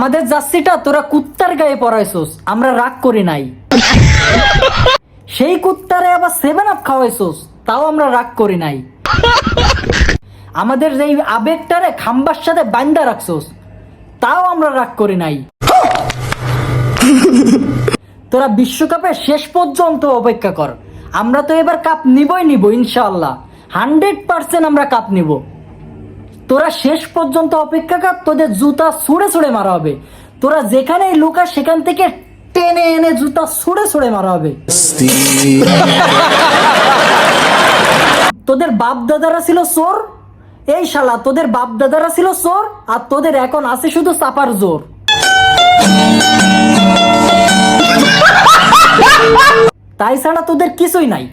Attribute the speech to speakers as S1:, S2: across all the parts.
S1: আমাদের জার্সিটা তোরা কুত্তার গায়ে পরাইছস, আমরা রাগ করি নাই। সেই কুত্তারে আবার 7 আপ খাওয়াইছস, তাও আমরা রাগ করি নাই। আমাদের যেই আবেগটারে খাম্বার সাথে বান্ধা রাখছস, তাও আমরা রাগ করি নাই। তোরা বিশ্বকাপের শেষ পর্যন্ত অপেক্ষা কর, আমরা তো এবার কাপ নিবই নিব ইনশাআল্লাহ, 100% আমরা কাপ নিব। তোরা শেষ পর্যন্ত অপেক্ষা কর, তোদের জুতা ছুঁড়ে ছুঁড়ে মারা হবে। তোরা যেখানেই লুকা সেখান থেকে টেনে এনে জুতা ছুঁড়ে ছুঁড়ে মারা হবে। তোদের বাপ দাদারা ছিল চোর, এই শালা তোদের বাপ দাদারা ছিল চোর, আর তোদের এখন আছে শুধু চাপার জোর। তাই ছাড়া তোদের কিছুই নাই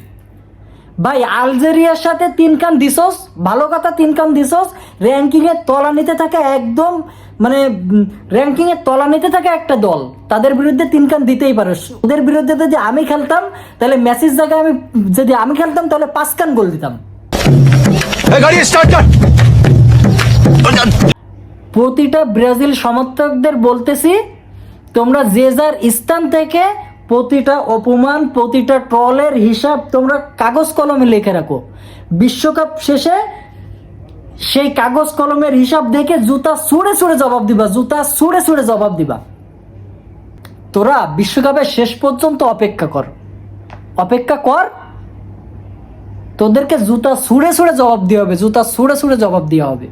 S1: ভাই। আলজেরিয়ার সাথে 3 কান দিছস, ভালো কথা 3 কান দিছস। র্যাঙ্কিং এর তলানিতে থাকে একদম, মানে র্যাঙ্কিং এর তলানিতে থাকে একটা দল, তাদের বিরুদ্ধে 3 কান দিতেই পারস। ওদের বিরুদ্ধে যদি আমি খেলতাম তাহলে মেসির জায়গায় যদি আমি খেলতাম তাহলে 5 কান গোল দিতাম। প্রতিটা ব্রাজিল সমর্থকদের বলতেছি, তোমরা যে যার স্থান থেকে প্রতিটা অপমান, প্রতিটা ট্রলের হিসাব তোমরা কাগজ কলমে লিখে রাখো। বিশ্বকাপ শেষে সেই কাগজ কলমের হিসাব দেখে জুতা ছুঁড়ে ছুঁড়ে জবাব দিবা, জুতা ছুঁড়ে ছুঁড়ে জবাব দিবা। তোরা বিশ্বকাপের শেষ পর্যন্ত অপেক্ষা কর, অপেক্ষা কর। তোদেরকে জুতা ছুঁড়ে ছুঁড়ে জবাব দেওয়া হবে, জুতা ছুঁড়ে ছুঁড়ে জবাব দেওয়া হবে।